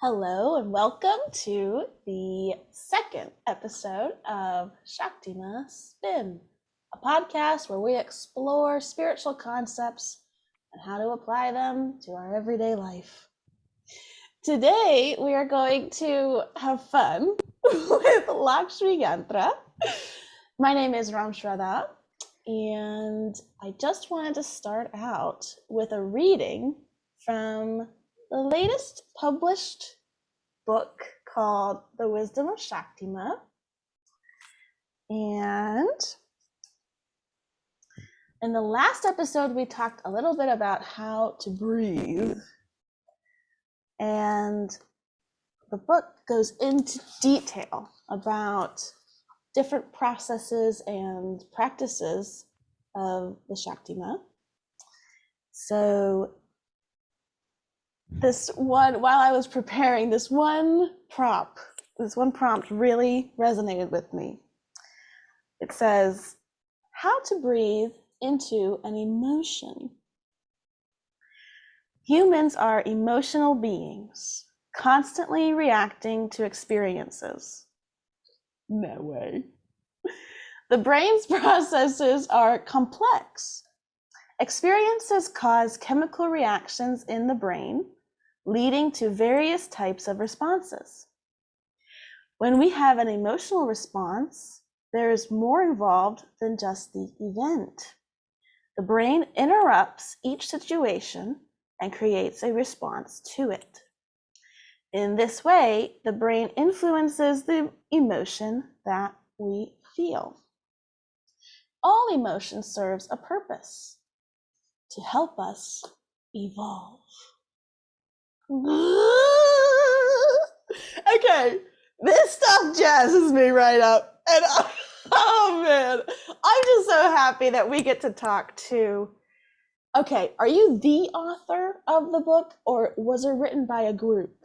Hello and welcome to the second episode of Shaktima Spin, a podcast where we explore spiritual concepts and how to apply them to our everyday life. Today we are going to have fun with Lakshmi Yantra. My name is Ram Shraddha, and I just wanted to start out with a reading from the latest published book called The Wisdom of Shakti Ma. And in the last episode, we talked a little bit about how to breathe. And the book goes into detail about different processes and practices of the Shakti Ma. So while I was preparing, this one prompt really resonated with me. It says, how to breathe into an emotion. Humans are emotional beings, constantly reacting to experiences. No way. The brain's processes are complex. Experiences cause chemical reactions in the brain, leading to various types of responses. When we have an emotional response, there is more involved than just the event. The brain interrupts each situation and creates a response to it. In this way, the brain influences the emotion that we feel. All emotion serves a purpose: to help us evolve. Okay, this stuff jazzes me right up. And oh man, I'm just so happy that we get to talk to. Okay, are you the author of the book, or was it written by a group?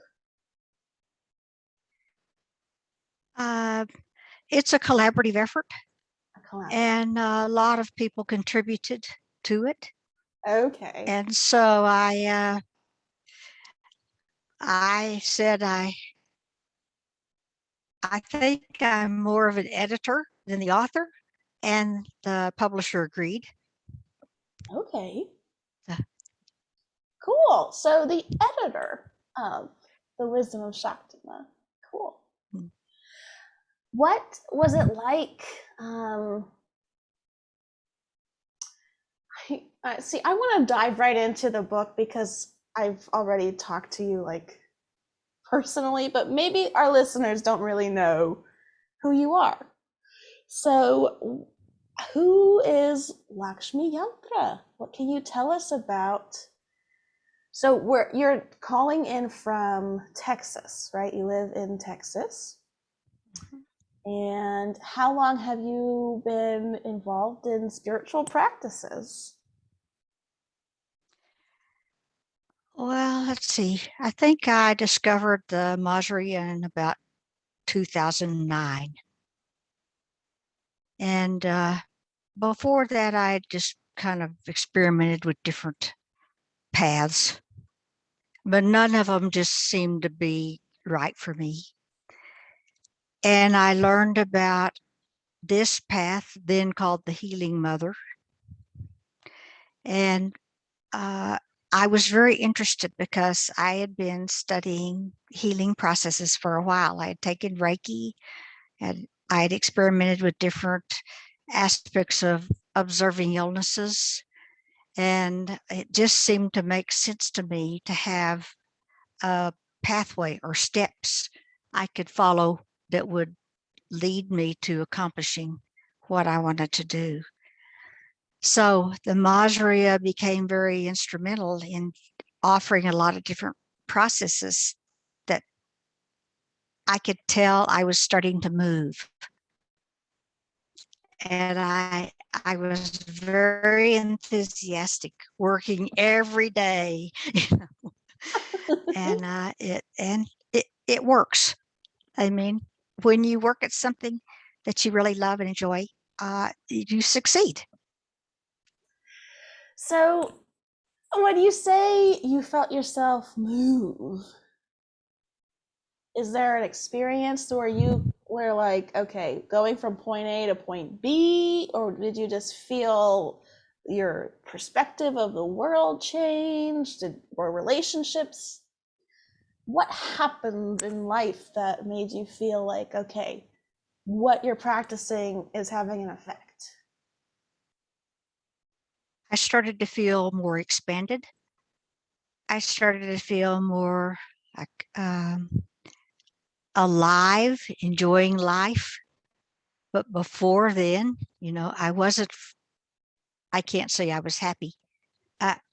It's a collaborative effort, And and a lot of people contributed to it. okay. And so I said I think I'm more of an editor than the author, and the publisher agreed. Okay. Uh, Cool. So the editor of The Wisdom of Shakti Ma. Cool. Hmm. What was it like? I want to dive right into the book because I've already talked to you like personally, but maybe our listeners don't really know who you are. So, who is Lakshmi Yantra? What can you tell us about? So you're calling in from Texas, right? You live in Texas. And how long have you been involved in spiritual practices? Well, let's see. I think I discovered the Masri in about 2009. And before that, I just kind of experimented with different paths, but none of them just seemed to be right for me. And I learned about this path, then called the Healing Mother. And I was very interested because I had been studying healing processes for a while. I had taken Reiki, and I had experimented with different aspects of observing illnesses. And it just seemed to make sense to me to have a pathway or steps I could follow that would lead me to accomplishing what I wanted to do. So the Majria became very instrumental in offering a lot of different processes that I could tell I was starting to move. And I was very enthusiastic, working every day, and it works. I mean, when you work at something that you really love and enjoy, you succeed. So, when you say you felt yourself move, is there an experience where you were like, okay, going from point A to point B, or did you just feel your perspective of the world changed, or relationships? What happened in life that made you feel like, okay, what you're practicing is having an effect? I started to feel more expanded. I started to feel more like alive, enjoying life. But before then, I can't say I was happy.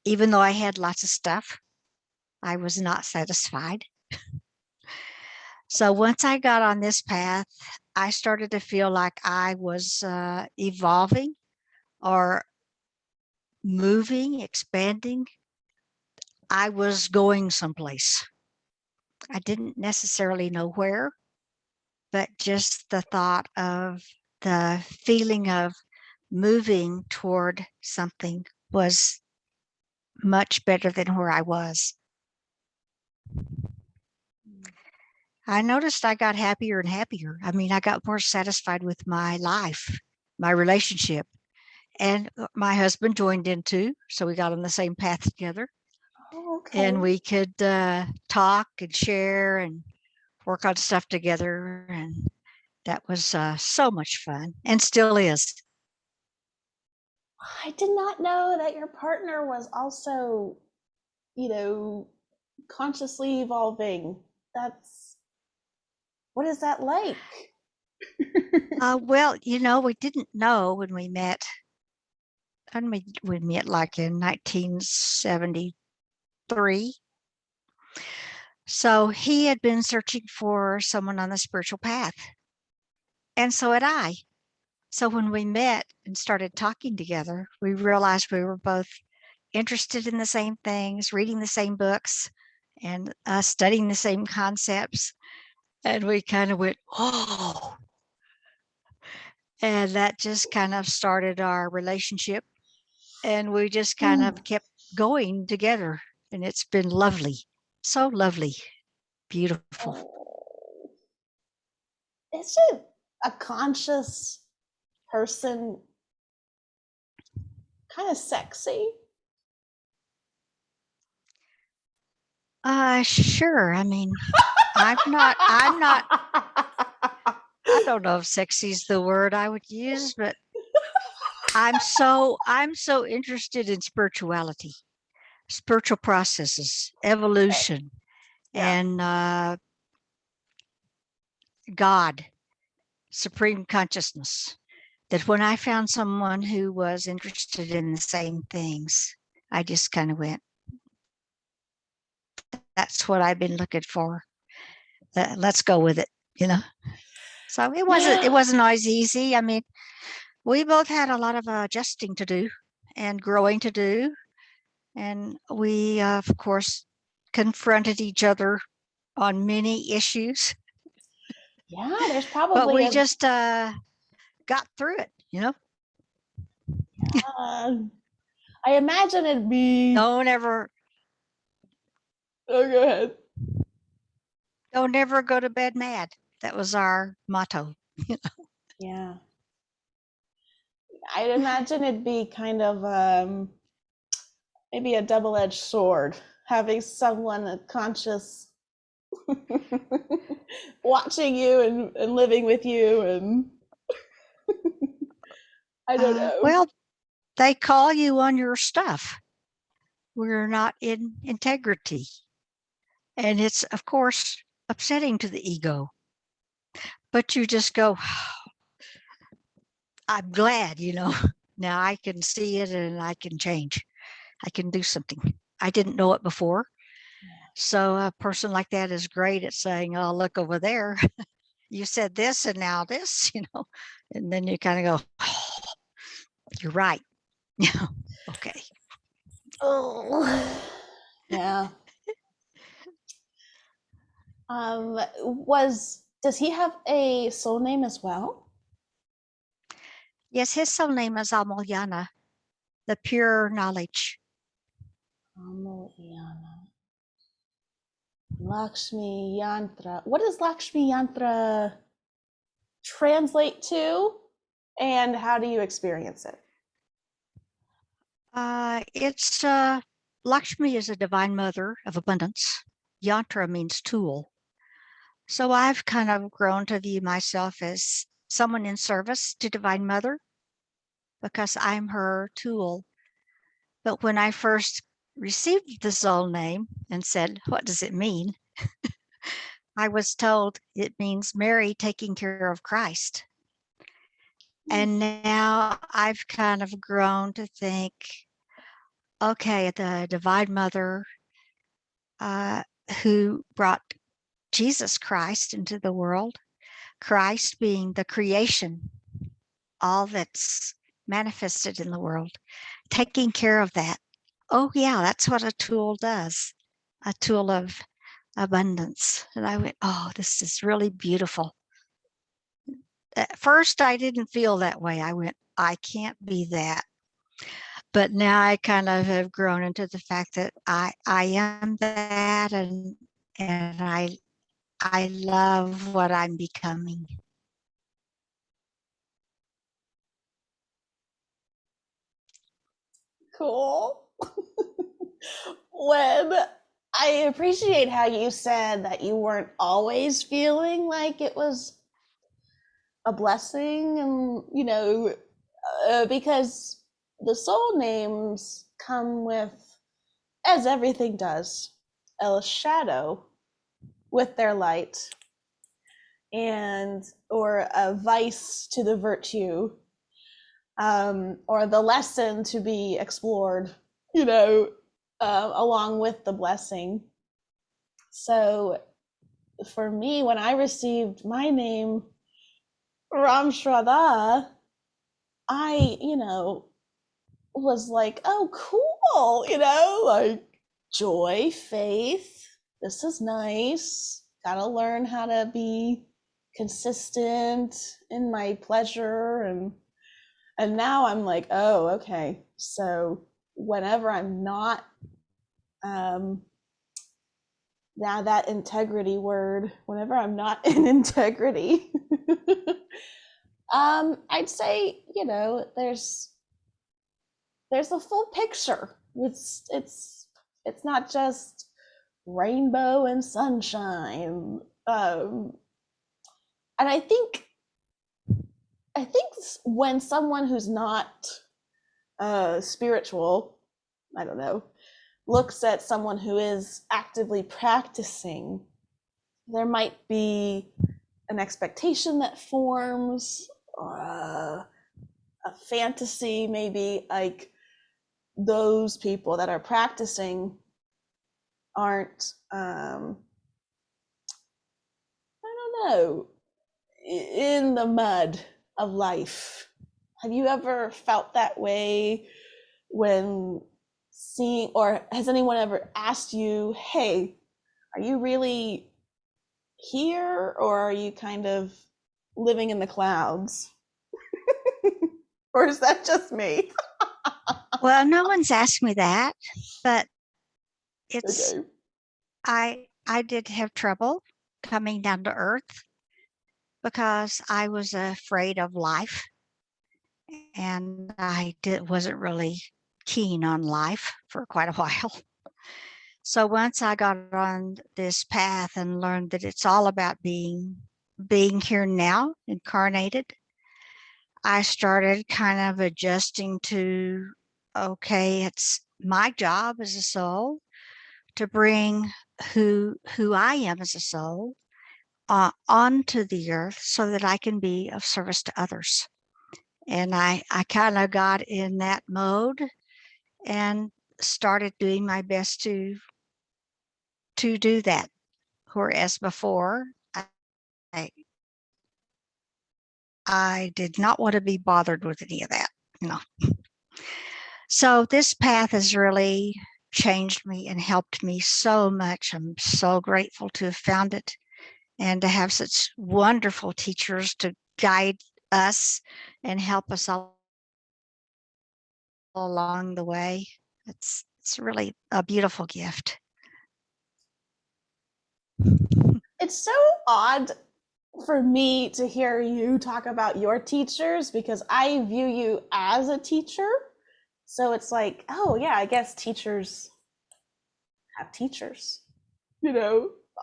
Even though I had lots of stuff, I was not satisfied. So once I got on this path, I started to feel like I was evolving or moving, expanding. I was going someplace. I didn't necessarily know where, but just the thought of the feeling of moving toward something was much better than where I was. I noticed I got happier and happier. I mean, I got more satisfied with my life, my relationship. And my husband joined in too. So we got on the same path together. Oh, okay. And we could talk and share and work on stuff together. And that was so much fun and still is. I did not know that your partner was also, consciously evolving. What is that like? Well, we didn't know when we met. And we met like in 1973. So he had been searching for someone on the spiritual path. And so had I. So when we met and started talking together, we realized we were both interested in the same things, reading the same books, and studying the same concepts. And we kind of went, oh. And that just kind of started our relationship. And we just kind of kept going together. And it's been lovely. So lovely. Beautiful. Oh. Is it a conscious person kind of sexy? Sure. I mean, I don't know if sexy is the word I would use, but I'm so interested in spirituality, spiritual processes, evolution, Yeah. and God, supreme consciousness. That when I found someone who was interested in the same things, I just kind of went, that's what I've been looking for. Let's go with it, So it wasn't always easy. I mean, we both had a lot of adjusting to do and growing to do. And we, of course, confronted each other on many issues, Yeah, there's but probably we just got through it, I imagine it'd be. Don't ever, Oh, go ahead. don't ever go to bed mad. That was our motto. Yeah. I'd imagine it'd be kind of maybe a double-edged sword, having someone a conscious watching you and living with you, and I don't know. Well, they call you on your stuff. We're not in integrity. And it's, of course, upsetting to the ego. But you just go, I'm glad, now I can see it and I can change. I can do something. I didn't know it before. So a person like that is great at saying, oh, look over there. You said this and now this, and then you kind of go, oh, you're right. Okay. Oh, yeah. Does he have a soul name as well? Yes, his soul name is Amolyana, the pure knowledge. Amoliana. Lakshmi Yantra. What does Lakshmi Yantra translate to, and how do you experience it? It's Lakshmi is a divine mother of abundance. Yantra means tool. So I've kind of grown to view myself as someone in service to Divine Mother because I'm her tool. But when I first received the soul name and said, "What does it mean?" I was told it means Mary taking care of Christ. And now I've kind of grown to think, okay, the Divine Mother uh, who brought Jesus Christ into the world, Christ being the creation, all that's manifested in the world, taking care of that. Oh, yeah, that's what a tool does, a tool of abundance. And I went, oh, this is really beautiful. At first, I didn't feel that way. I went, I can't be that. But now I kind of have grown into the fact that I am that, and I love what I'm becoming. Cool. When I appreciate how you said that you weren't always feeling like it was a blessing, and because the soul names come with, as everything does, a shadow with their light, and or a vice to the virtue, or the lesson to be explored, along with the blessing. So for me, when I received my name, Ram Shraddha, I, was like, oh, cool, like joy, faith. This is nice. Gotta learn how to be consistent in my pleasure, and now I'm like, oh, okay. So whenever I'm not, now that integrity word, whenever I'm not in integrity, I'd say, there's a full picture. It's not just rainbow and sunshine. And I think when someone who's not spiritual, I don't know, looks at someone who is actively practicing, there might be an expectation that forms, or a fantasy, maybe, like those people that are practicing aren't, I don't know, in the mud of life. Have you ever felt that way when seeing, or has anyone ever asked you, hey, are you really here, or are you kind of living in the clouds? Or is that just me? Well, no one's asked me that, but it's Okay. I did have trouble coming down to earth because I was afraid of life, and I wasn't really keen on life for quite a while. So once I got on this path and learned that it's all about being here now, incarnated, I started kind of adjusting to, okay, it's my job as a soul to bring who I am as a soul onto the earth so that I can be of service to others. And I kind of got in that mode and started doing my best to do that. Whereas before, I I did not want to be bothered with any of that, you know. So this path has really changed me and helped me so much. I'm so grateful to have found it and to have such wonderful teachers to guide us and help us all along the way. It's really a beautiful gift. It's so odd for me to hear you talk about your teachers because I view you as a teacher. So it's like, oh yeah, I guess teachers have teachers,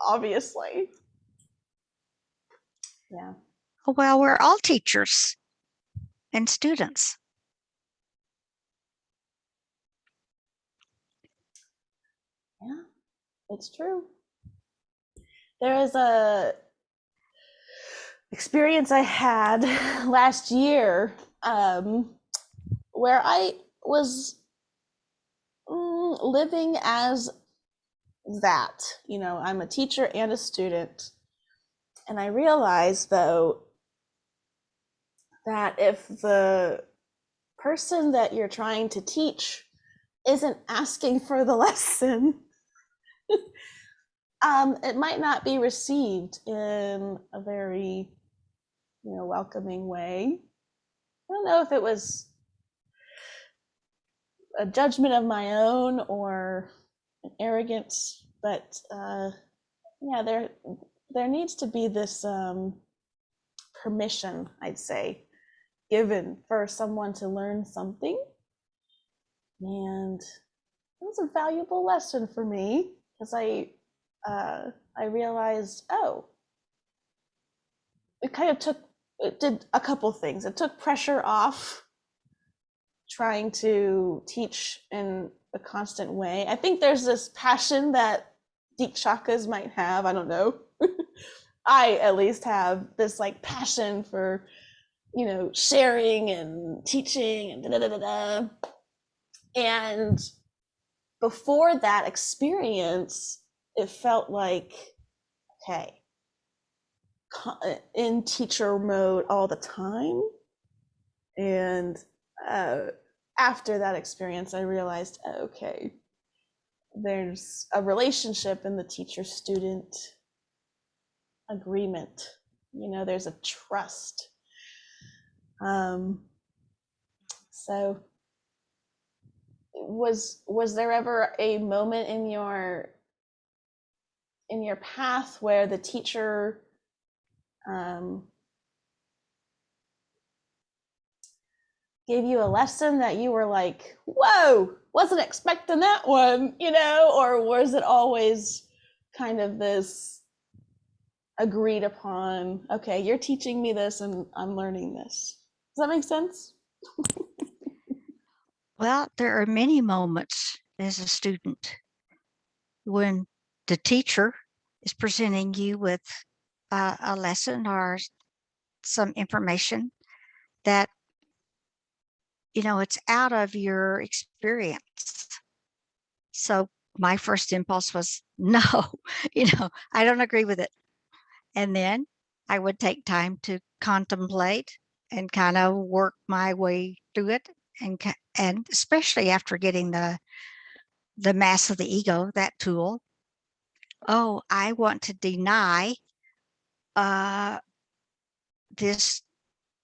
obviously. Yeah. Well, we're all teachers and students. Yeah, it's true. There is a experience I had last year where I was living as that. I'm a teacher and a student. And I realized, though, that if the person that you're trying to teach isn't asking for the lesson, it might not be received in a very, welcoming way. I don't know if it was a judgment of my own or an arrogance, but yeah, there needs to be this permission, I'd say, given for someone to learn something. And it was a valuable lesson for me because I realized, oh, it did a couple things. It took pressure off trying to teach in a constant way. I think there's this passion that Dikshakas might have. I don't know. I at least have this like passion for, sharing and teaching and da da da da. And before that experience, it felt like, okay, in teacher mode all the time. And after that experience, I realized, okay, there's a relationship in the teacher student agreement. There's a trust. So was there ever a moment in your path where the teacher gave you a lesson that you were like, whoa, wasn't expecting that one, or was it always kind of this agreed upon, okay, you're teaching me this and I'm learning this? Does that make sense? Well, there are many moments as a student when the teacher is presenting you with a lesson or some information that, it's out of your experience. So my first impulse was, no, I don't agree with it. And then I would take time to contemplate and kind of work my way through it. And especially after getting the mass of the ego, that tool, oh, I want to deny this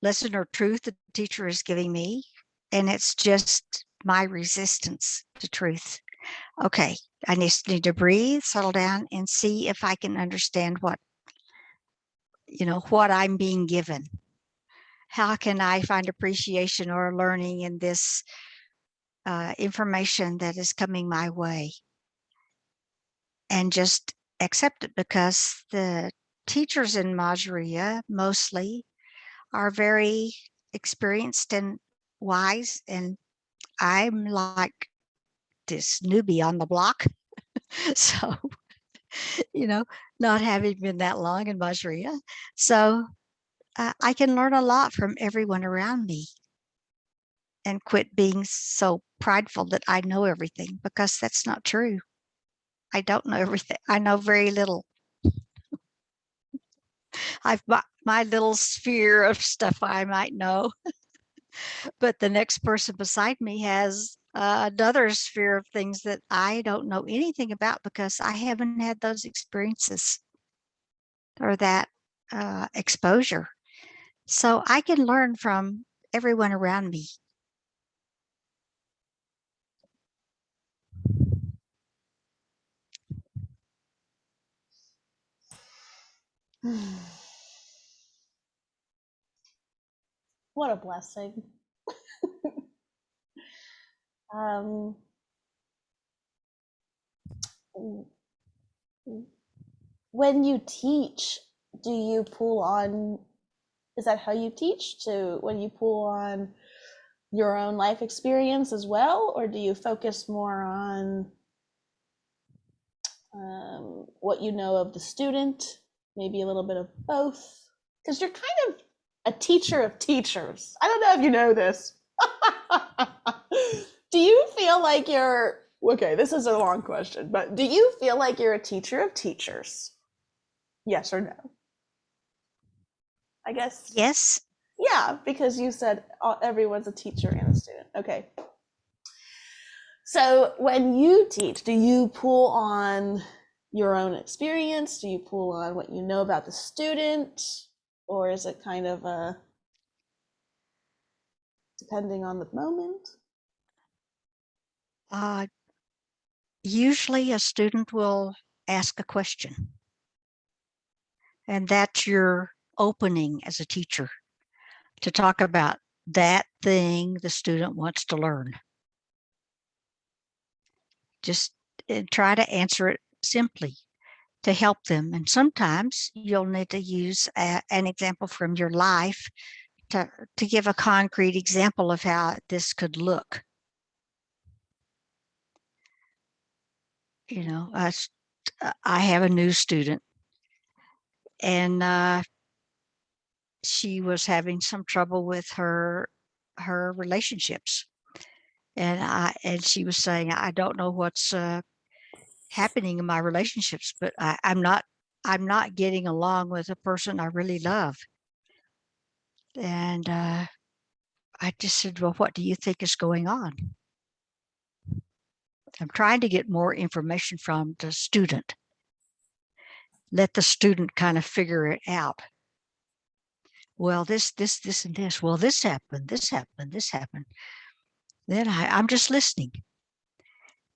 lesson or truth the teacher is giving me. And it's just my resistance to truth. Okay, I need to breathe, settle down, and see if I can understand what I'm being given. How can I find appreciation or learning in this information that is coming my way? And just accept it, because the teachers in Majuriya mostly are very experienced and wise, and I'm like this newbie on the block. So, not having been that long in Majuriya. So I can learn a lot from everyone around me and quit being so prideful that I know everything, because that's not true. I don't know everything. I know very little. I've got my little sphere of stuff I might know, but the next person beside me has another sphere of things that I don't know anything about, because I haven't had those experiences or that exposure. So I can learn from everyone around me. What a blessing. um, when you teach, do you pull on, is that how you teach, to when you pull on your own life experience as well, or do you focus more on what you know of the student, maybe a little bit of both? Because you're kind of a teacher of teachers. I don't know if you know this. Do you feel like you're, okay, this is a long question, but do you feel like you're a teacher of teachers? Yes or no? I guess. Yes. Yeah, because you said everyone's a teacher and a student. Okay. So when you teach, do you pull on your own experience? Do you pull on what you know about the student? Or is it kind of depending on the moment? Usually a student will ask a question, and that's your opening as a teacher to talk about that thing the student wants to learn. Just try to answer it simply to help them. And sometimes you'll need to use an example from your life to give a concrete example of how this could look. You know, I have a new student, and she was having some trouble with her relationships, and she was saying, I don't know what's happening in my relationships, but I'm not getting along with a person I really love. And I just said, well, what do you think is going on? I'm trying to get more information from the student. Let the student kind of figure it out. Well, this, and this. Well, this happened, this happened, this happened. Then I'm just listening.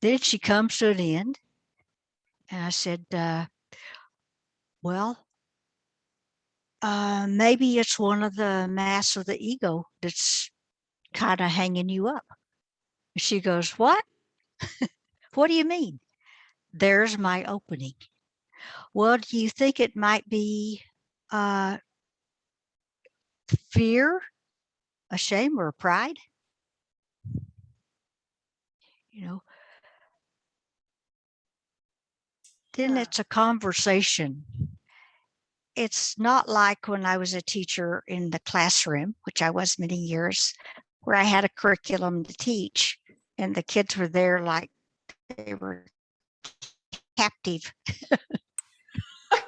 Then she comes to an end, and I said, well, maybe it's one of the masks of the ego that's kind of hanging you up. She goes, what? What do you mean? There's my opening. Well, do you think it might be uh, fear, a shame, or a pride? You know, then Yeah. it's a conversation. It's not like when I was a teacher in the classroom, which I was many years, where I had a curriculum to teach, and the kids were there like they were captive. And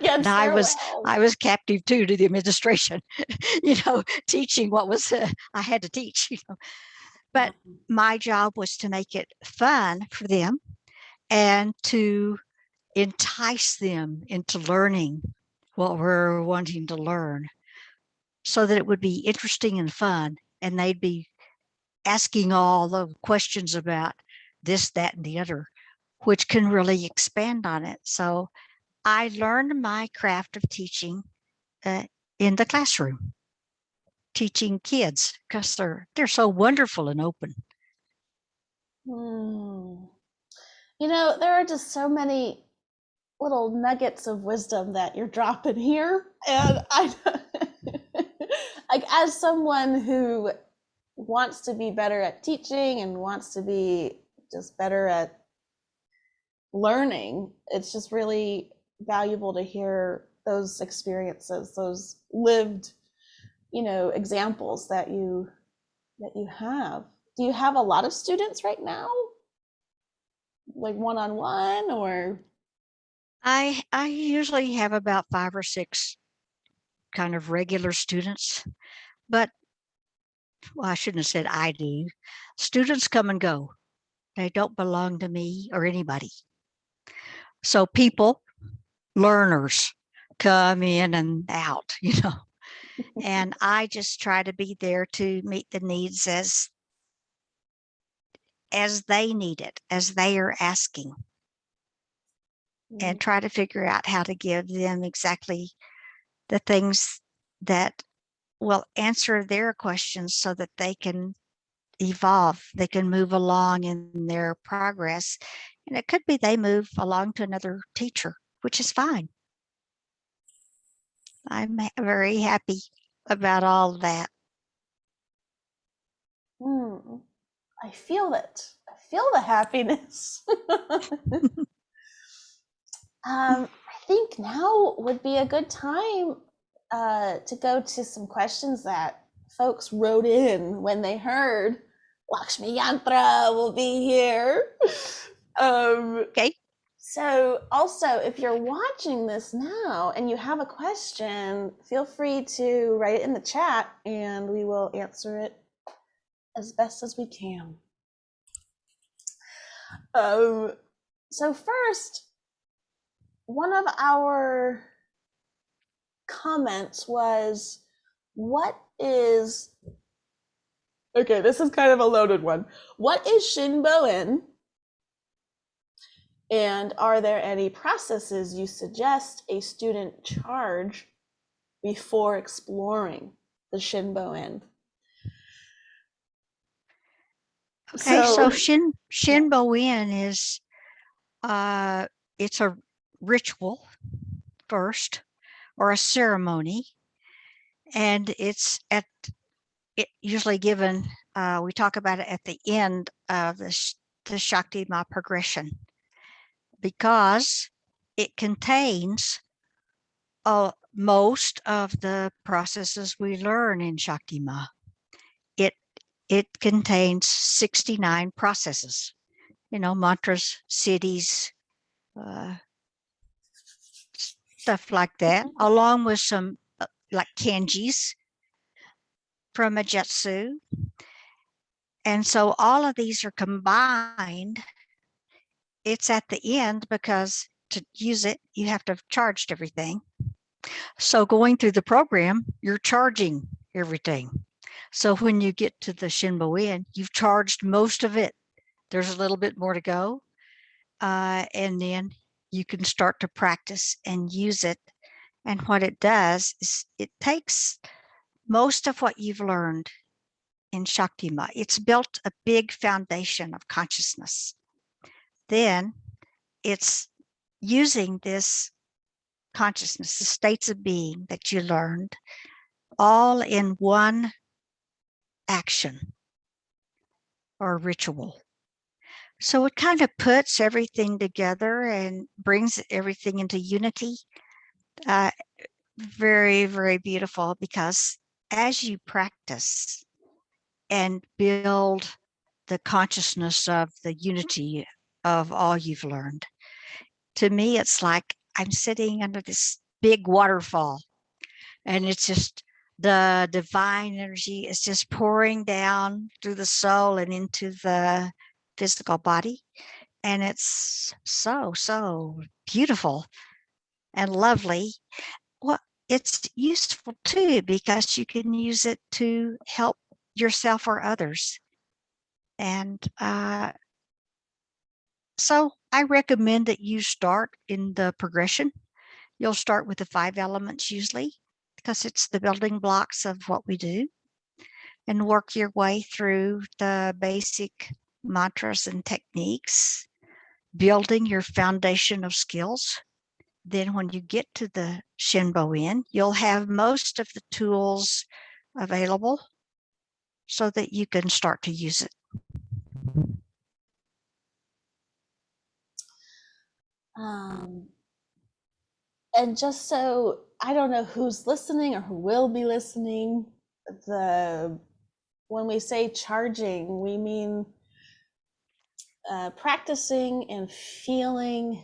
Against I their was will. I was captive too to the administration, teaching what was I had to teach. But my job was to make it fun for them and to entice them into learning what we're wanting to learn, so that it would be interesting and fun, and they'd be asking all the questions about this, that, and the other, which can really expand on it. So I learned my craft of teaching in the classroom, teaching kids, because they're so wonderful and open. There are just so many little nuggets of wisdom that you're dropping here, and I, like, as someone who wants to be better at teaching and wants to be just better at learning, it's just really valuable to hear those experiences, those lived, examples that you have. Do you have a lot of students right now, like one-on-one, or? I usually have about 5 or 6 kind of regular students, but well, I shouldn't have said I do. Students come and go. They don't belong to me or anybody. So people, learners, come in and out, and I just try to be there to meet the needs as they need it, as they are asking, and try to figure out how to give them exactly the things that will answer their questions so that they can evolve, they can move along in their progress. And it could be they move along to another teacher, which is fine. I'm very happy about all that. I feel it. I feel the happiness. I think now would be a good time to go to some questions that folks wrote in when they heard Lakshmi Yantra will be here. Okay. So also, if you're watching this now and you have a question, feel free to write it in the chat and we will answer it as best as we can. So first, one of our comments was, what is, okay, this is kind of a loaded one. What is Shinbo-in? And are there any processes you suggest a student charge before exploring the Shinbo-in? Okay, so Yeah. Shinbo-in is it's a ritual first, or a ceremony, and it's usually given. We talk about it at the end of the Shakti My Progression, because it contains most of the processes we learn in Shaktima. It contains 69 processes, mantras, siddhis, stuff like that, along with some like kanjis from a jutsu. And so all of these are combined. It's at the end because to use it, you have to have charged everything. So going through the program, you're charging everything. So when you get to the Shinbo-in, you've charged most of it. There's a little bit more to go. And then you can start to practice and use it. And what it does is it takes most of what you've learned in Shaktima. It's built a big foundation of consciousness. Then it's using this consciousness, the states of being that you learned, all in one action or ritual. So it kind of puts everything together and brings everything into unity. Very, very beautiful, because as you practice and build the consciousness of the unity of all you've learned, to me, it's like I'm sitting under this big waterfall, and it's just the divine energy is just pouring down through the soul and into the physical body. And it's so beautiful and lovely. Well, it's useful too, because you can use it to help yourself or others. And so I recommend that you start in the progression. You'll start with the 5 elements usually, because it's the building blocks of what we do, and work your way through the basic mantras and techniques, building your foundation of skills. Then when you get to the Shinbo-in, you'll have most of the tools available so that you can start to use it. And just so I don't know who's listening or who will be listening, when we say charging, we mean practicing and feeling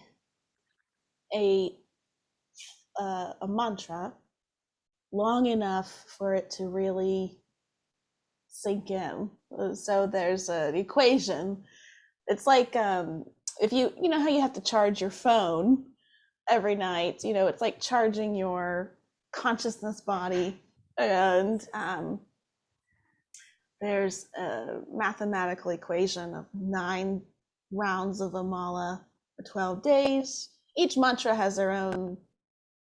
a mantra long enough for it to really sink in. So there's an equation. It's like if you know how you have to charge your phone every night, it's like charging your consciousness body. And there's a mathematical equation of 9 rounds of a mala for 12 days. Each mantra has their own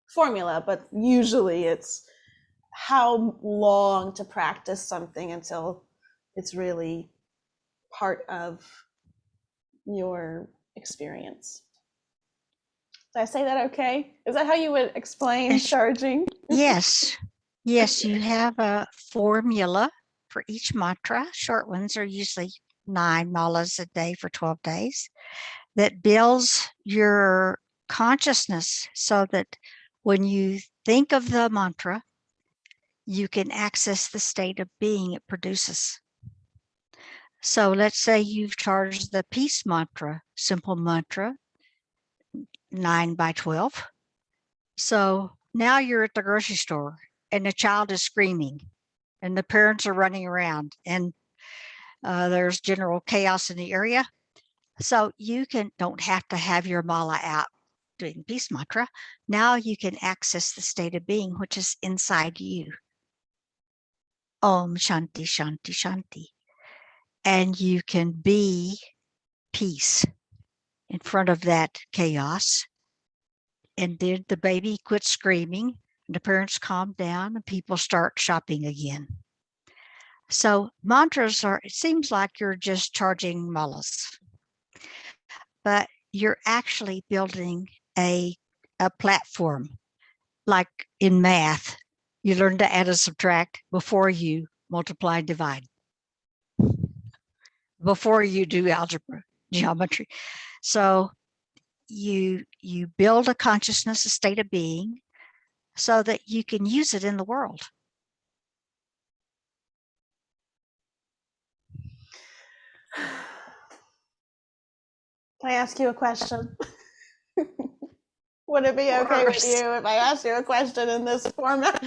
formula, but usually it's how long to practice something until it's really part of your experience. Did I say that okay? Is that how you would explain charging? Yes. Yes, you have a formula for each mantra. Short ones are usually 9 malas a day for 12 days that builds your consciousness so that when you think of the mantra, you can access the state of being it produces. So let's say you've charged the peace mantra, simple mantra, 9 by 12. So now you're at the grocery store and the child is screaming and the parents are running around and there's general chaos in the area. So you don't have to have your mala out doing peace mantra. Now you can access the state of being, which is inside you. Om Shanti Shanti Shanti. And you can be peace in front of that chaos. And then the baby quits screaming, and the parents calm down, and people start shopping again. So mantras it seems like you're just charging malas, but you're actually building a platform. Like in math, you learn to add and subtract before you multiply and divide, before you do algebra, geometry. So you build a consciousness, a state of being, so that you can use it in the world. Can I ask you a question? Would it be okay with you if I asked you a question in this format?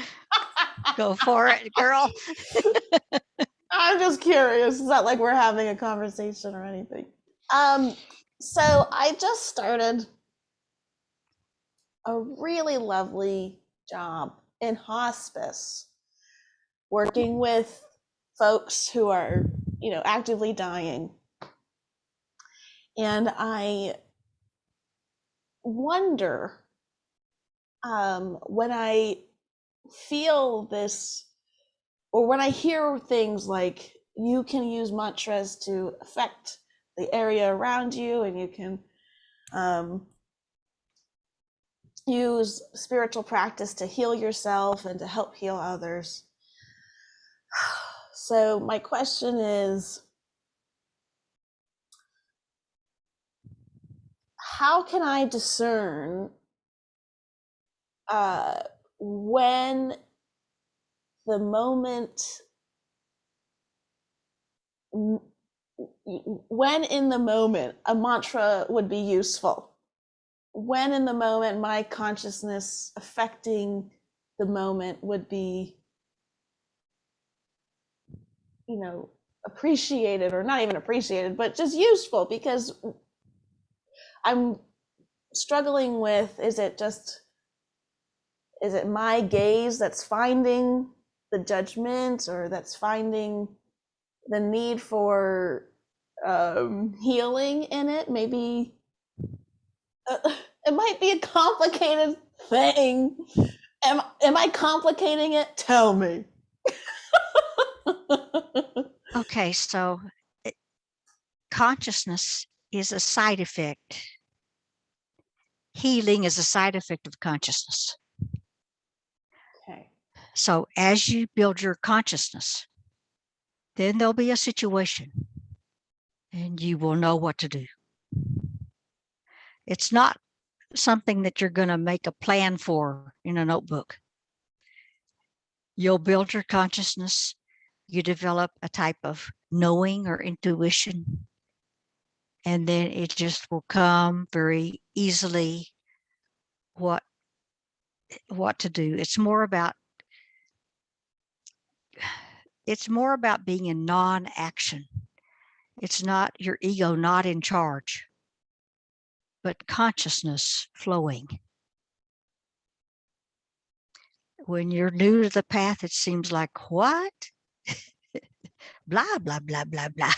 Go for it, girl. I'm just curious. It's not like we're having a conversation or anything. So I just started a really lovely job in hospice, working with folks who are, actively dying. And I wonder, when I feel this, or when I hear things like you can use mantras to affect the area around you, and you can use spiritual practice to heal yourself and to help heal others. So my question is, how can I discern when the moment, when in the moment a mantra would be useful? When in the moment my consciousness affecting the moment would be, appreciated, or not even appreciated, but just useful? Because I'm struggling with, is it my gaze that's finding the judgment, or that's finding the need for healing in it? Maybe it might be a complicated thing. Am I complicating it? Tell me. Okay, so consciousness is a side effect. Healing is a side effect of consciousness. Okay. So as you build your consciousness, then there'll be a situation and you will know what to do. It's not something that you're going to make a plan for in a notebook. You'll build your consciousness. You develop a type of knowing or intuition, and then it just will come very easily what to do. It's more about being in non-action. It's not your ego not in charge, but consciousness flowing. When you're new to the path, it seems like, what? Blah, blah, blah, blah, blah.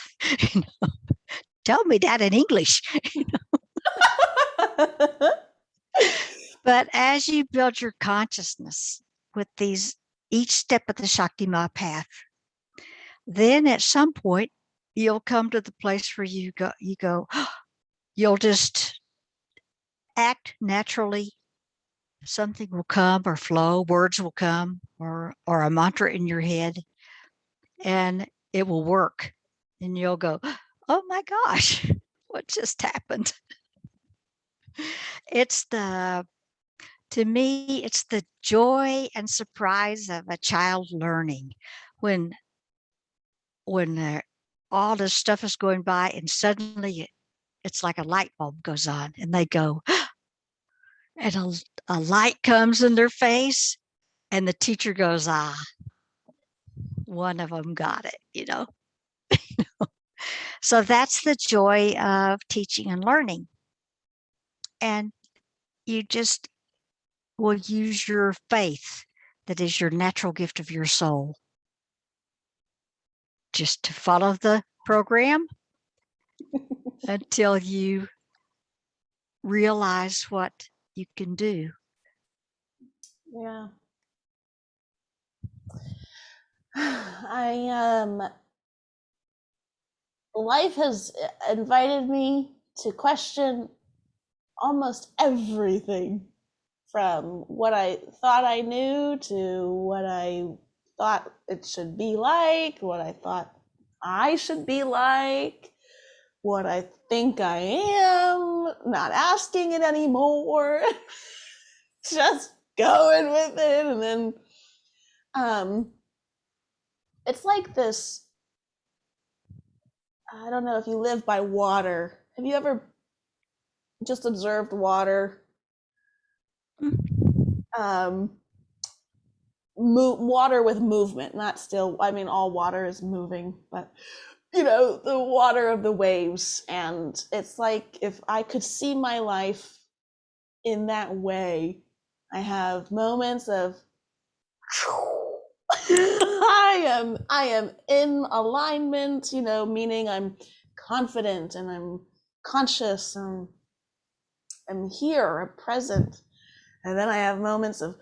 Tell me that in English. But as you build your consciousness with each step of the Shakti Ma path, then at some point you'll come to the place where you'll just act naturally. Something will come or flow, words will come, or a mantra in your head, and it will work. And you'll go, oh my gosh, what just happened? To me, it's the joy and surprise of a child learning when all this stuff is going by and suddenly it's like a light bulb goes on and they go, and a light comes in their face and the teacher goes, one of them got it. So that's the joy of teaching and learning. And you just will use your faith, that is your natural gift of your soul, just to follow the program until you realize what you can do. Yeah. Life has invited me to question almost everything, from what I thought I knew to what I thought it should be like, what I thought I should be like, what I think I am, not asking it anymore, just going with it. And then it's like this, I don't know if you live by water. Have you ever just observed water? Water with movement, not still. I mean, all water is moving, but the water of the waves. And it's like, if I could see my life in that way, I have moments of I am in alignment, meaning I'm confident and I'm conscious and I'm here, I'm present. And then I have moments of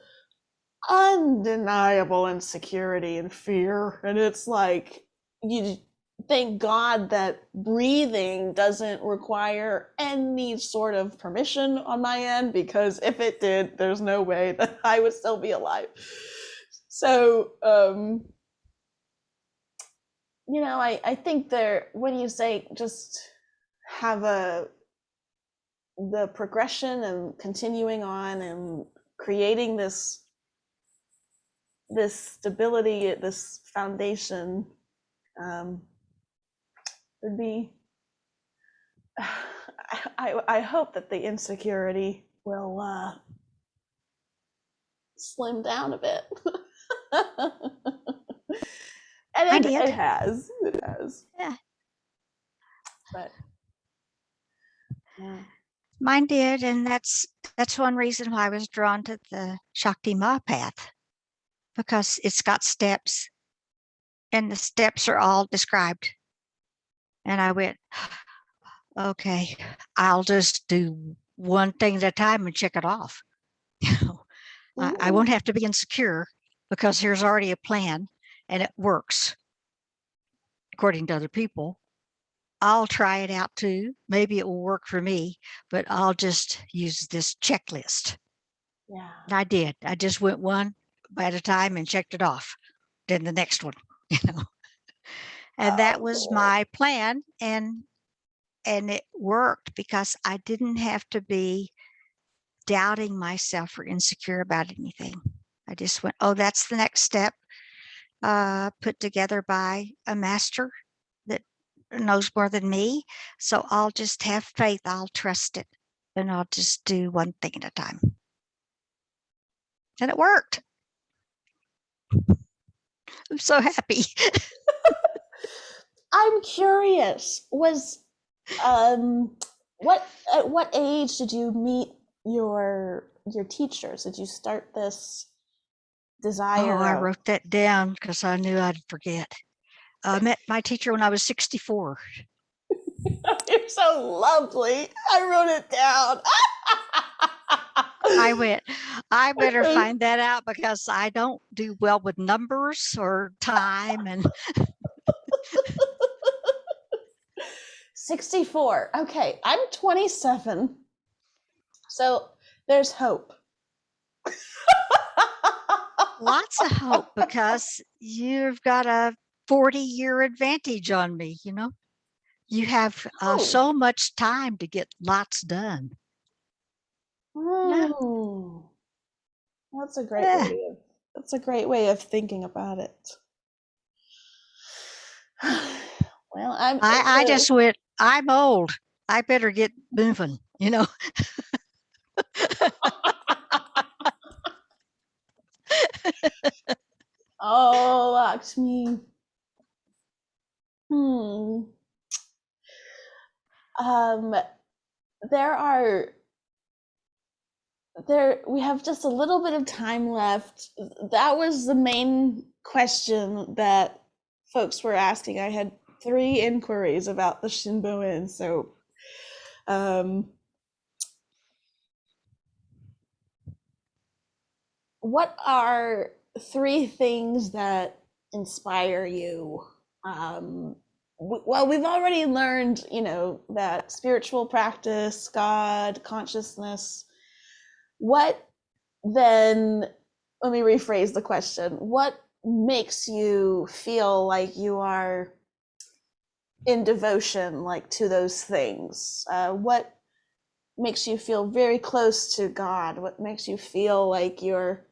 undeniable insecurity and fear. And it's like, you thank God that breathing doesn't require any sort of permission on my end, because if it did, there's no way that I would still be alive. So, I think when you say just have the progression and continuing on and creating this stability, this foundation, would be, I hope that the insecurity will slim down a bit. And it has. Yeah. But yeah. Mine did, and that's one reason why I was drawn to the Shakti Ma path, because it's got steps, and the steps are all described. And I went, okay, I'll just do one thing at a time and check it off. I won't have to be insecure because here's already a plan and it works according to other people. I'll try it out too. Maybe it will work for me, but I'll just use this checklist. Yeah. And I did. I just went one at a time and checked it off. Then the next one, And that was cool. my plan. And it worked because I didn't have to be doubting myself or insecure about anything. I just went, oh, that's the next step, put together by a master that knows more than me. So I'll just have faith. I'll trust it. And I'll just do one thing at a time. And it worked. I'm so happy. I'm curious, at what age did you meet your teachers? Did you start this desire? I wrote that down because I knew I'd forget. I met my teacher when I was 64. You're so lovely. I wrote it down. I went, I better Okay. find that out because I don't do well with numbers or time. And 64. Okay, I'm 27. So there's hope. lots of hope because you've got a 40-year advantage on me. You have Oh. so much time to get lots done. Yeah. Hmm. That's a great Yeah. way of thinking about it. Well, I just went, I'm old. I better get moving. oh, Lakshmi. Hmm. Um, there are we have just a little bit of time left. That was the main question that folks were asking. I had 3 inquiries about the Shinboen, so what are 3 things that inspire you? Well, we've already learned, that spiritual practice, God, consciousness. What then, let me rephrase the question. What makes you feel like you are in devotion, like to those things? What makes you feel very close to God? What makes you feel like you're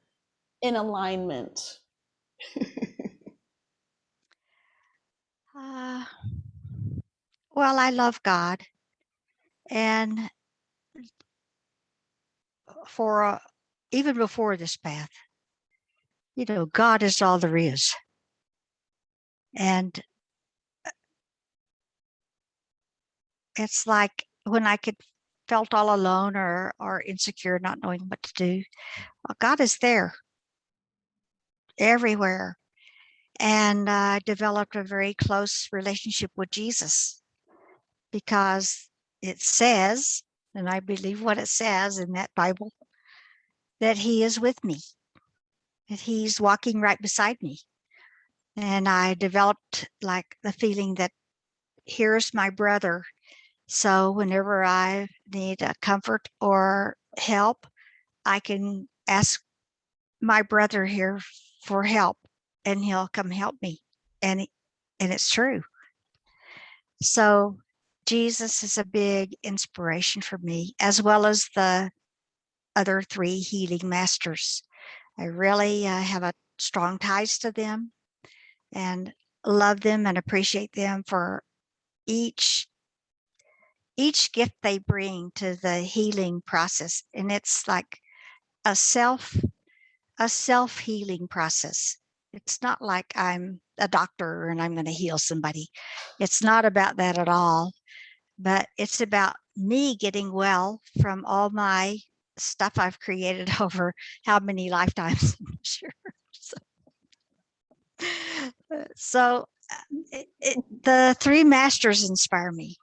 in alignment? Uh, well, I love God. And for even before this path, God is all there is. And it's like when I felt all alone or insecure, not knowing what to do, well, God is there everywhere. And I developed a very close relationship with Jesus because it says, and I believe what it says in that Bible, that he is with me, that he's walking right beside me. And I developed like the feeling that here's my brother. So whenever I need a comfort or help, I can ask my brother here for help and he'll come help me. And it's true. So Jesus is a big inspiration for me, as well as the other 3 healing masters. I really have a strong ties to them and love them and appreciate them for each gift they bring to the healing process. And it's like a self healing process. It's not like I'm a doctor and I'm going to heal somebody. It's not about that at all, but it's about me getting well from all my stuff I've created over how many lifetimes. Sure. So the 3 masters inspire me,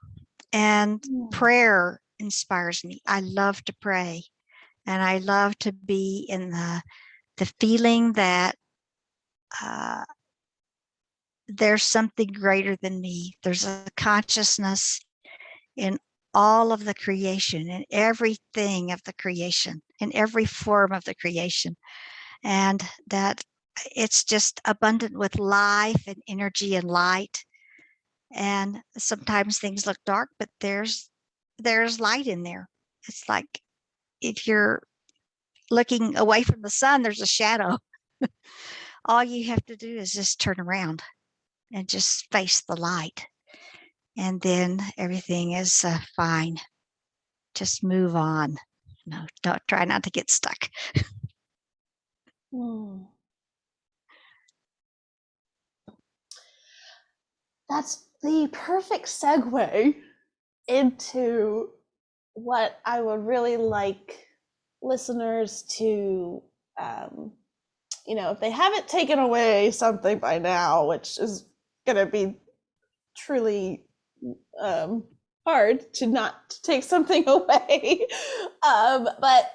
and prayer inspires me. I love to pray, and I love to be in the feeling that there's something greater than me. There's a consciousness in all of the creation, in everything of the creation, in every form of the creation, and that it's just abundant with life and energy and light. And sometimes things look dark, but there's light in there. It's like if you're looking away from the sun, there's a shadow. All you have to do is just turn around and just face the light, and then everything is fine. Just move on. Don't try not to get stuck. That's the perfect segue into what I would really like listeners to, if they haven't taken away something by now, which is going to be truly hard to not take something away. But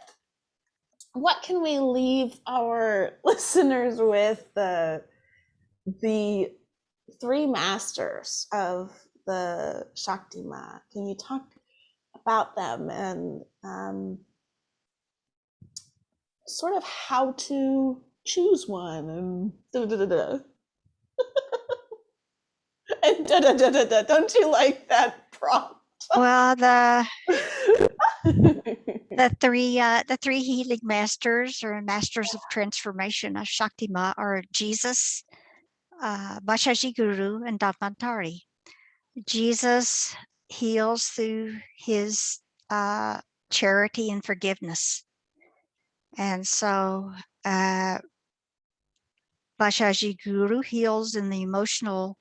what can we leave our listeners with the three masters of the Shakti Ma? Can you talk about them and sort of how to choose one and da da da da and da da da da da? Don't you like that prompt? Well, the three healing masters or masters of transformation of Shaktima are Jesus, Bachaji Guru, and Dhamantari. Jesus heals through his charity and forgiveness. And so Bachaji Guru heals in the emotional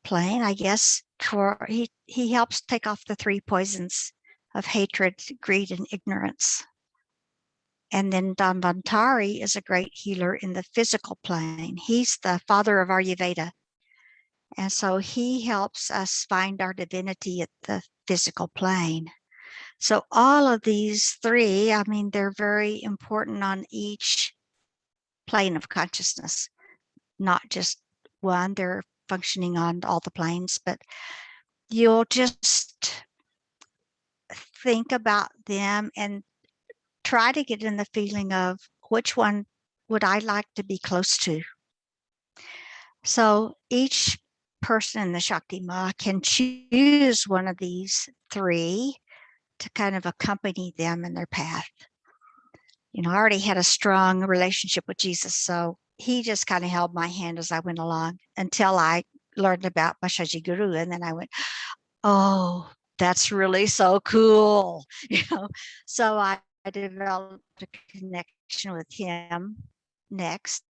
plane, I guess. For he helps take off the three poisons of hatred, greed, and ignorance. And then Dhanvantari is a great healer in the physical plane. He's the father of Ayurveda. And so he helps us find our divinity at the physical plane. So all of these three, I mean, they're very important on each plane of consciousness, not just one. They're functioning on all the planes, but you'll just think about them and try to get in the feeling of which one would I like to be close to. So each person in the Shakti Ma can choose one of these three to kind of accompany them in their path. You know, I already had a strong relationship with Jesus, so he just kind of held my hand as I went along until I learned about Bashaji Guru. And then I went, oh, that's really so cool. You know, so I developed a connection with him next.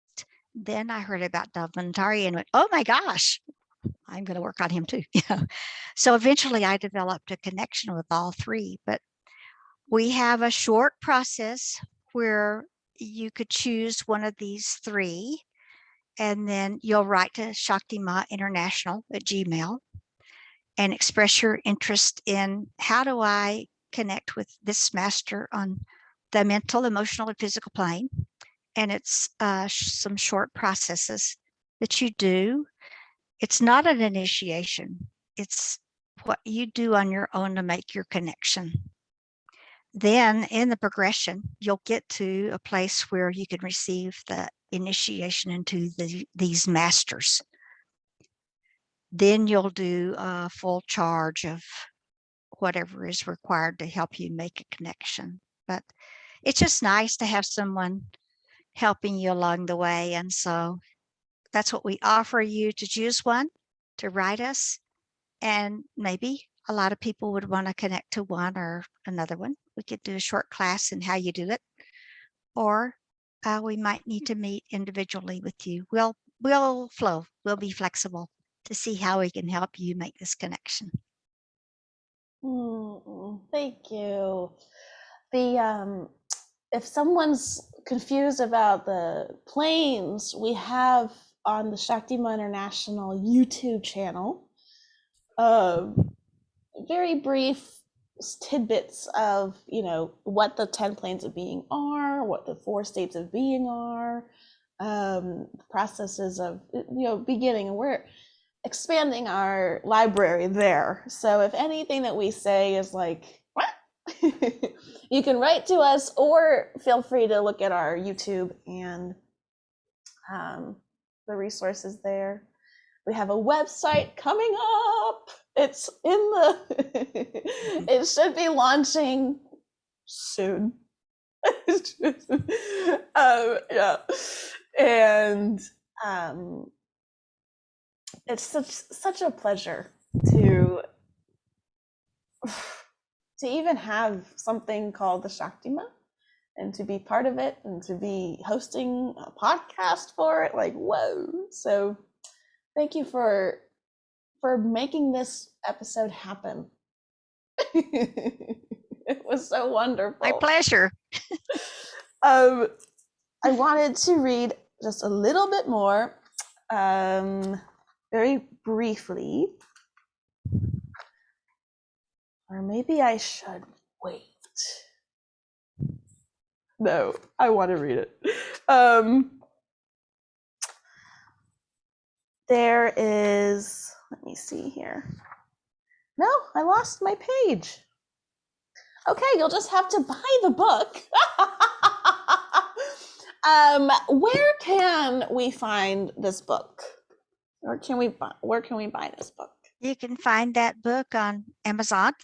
Then I heard about Davantari and went, oh my gosh, I'm going to work on him too. You know, so eventually I developed a connection with all three. But we have a short process where you could choose one of these three, and then you'll write to Shaktima International at Gmail and express your interest in how do I connect with this master on the mental, emotional, and physical plane. And it's some short processes that you do. It's not an initiation. It's what you do on your own to make your connection. Then in the progression, you'll get to a place where you can receive the initiation into these masters. Then you'll do a full charge of whatever is required to help you make a connection. But it's just nice to have someone helping you along the way. And so that's what we offer you, to choose one, to write us. And maybe a lot of people would want to connect to one or another one. We could do a short class in how you do it, or we might need to meet individually with you. We'll flow. We'll be flexible to see how we can help you make this connection. Thank you. The if someone's confused about the planes, we have on the Shaktima International YouTube channel very brief tidbits of, you know, what the 10 planes of being are, what the 4 states of being are, processes of, you know, beginning, and we're expanding our library there. So if anything that we say is like, what? You can write to us or feel free to look at our YouTube and the resources there. We have a website coming up. It's in the, it should be launching soon. Yeah. And it's such a pleasure to even have something called the Shaktima and to be part of it and to be hosting a podcast for it. Like, whoa. So thank you for making this episode happen. It was so wonderful. My pleasure. I wanted to read just a little bit more, very briefly. Or maybe I should wait. No, I want to read it. There is, let me see here. No, I lost my page. Okay, you'll just have to buy the book. Where can we find this book? Or where can we buy this book? You can find that book on Amazon,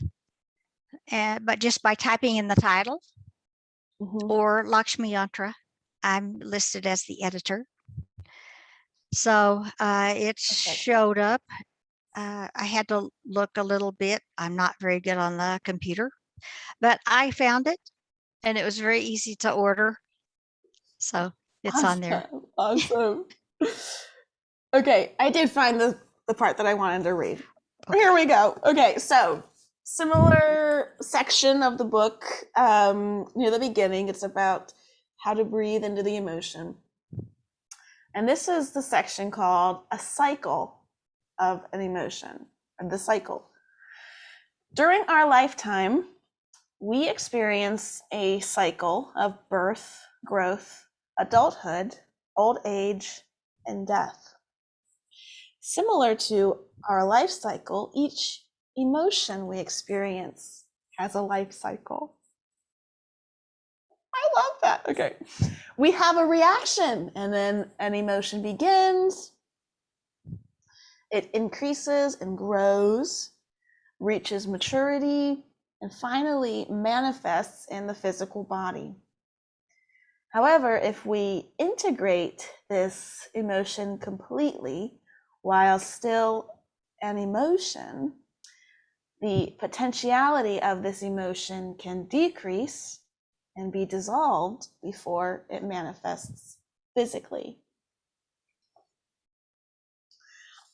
but just by typing in the title, or Lakshmi Yantra. I'm listed as the editor. So it showed up. I had to look a little bit. I'm not very good on the computer, but I found it and it was very easy to order. So it's on there. Awesome. Okay, I did find the part that I wanted to read. Okay. Here we go. Okay, so similar section of the book, near the beginning, it's about how to breathe into the emotion. And this is the section called A Cycle of an Emotion, and the cycle. During our lifetime, we experience a cycle of birth, growth, adulthood, old age, and death. Similar to our life cycle, each emotion we experience has a life cycle. I love that. Okay. We have a reaction, and then an emotion begins. It increases and grows, reaches maturity, and finally manifests in the physical body. However, if we integrate this emotion completely while still an emotion, the potentiality of this emotion can decrease and be dissolved before it manifests physically.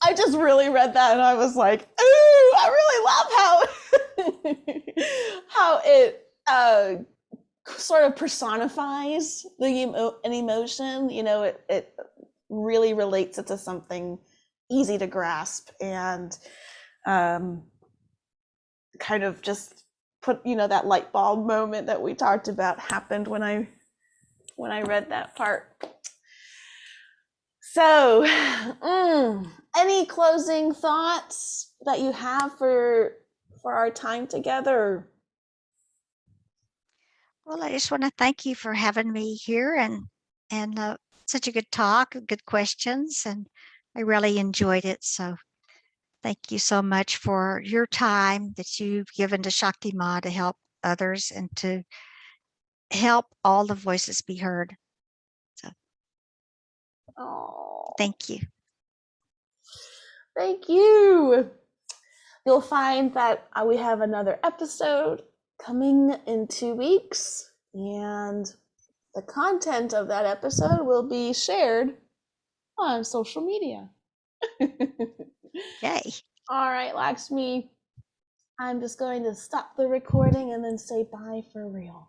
I just really read that and I was like, ooh, I really love how it sort of personifies an emotion. You know, it really relates it to something easy to grasp and kind of just put, that light bulb moment that we talked about happened when I read that part. So, any closing thoughts that you have for our time together? Well, I just want to thank you for having me here and such a good talk, good questions, and I really enjoyed it. So thank you so much for your time that you've given to Shakti Ma to help others and to help all the voices be heard. So thank you. Thank you. You'll find that we have another episode coming in 2 weeks, and the content of that episode will be shared on social media. Yay. All right, Lakshmi, I'm just going to stop the recording and then say bye for real.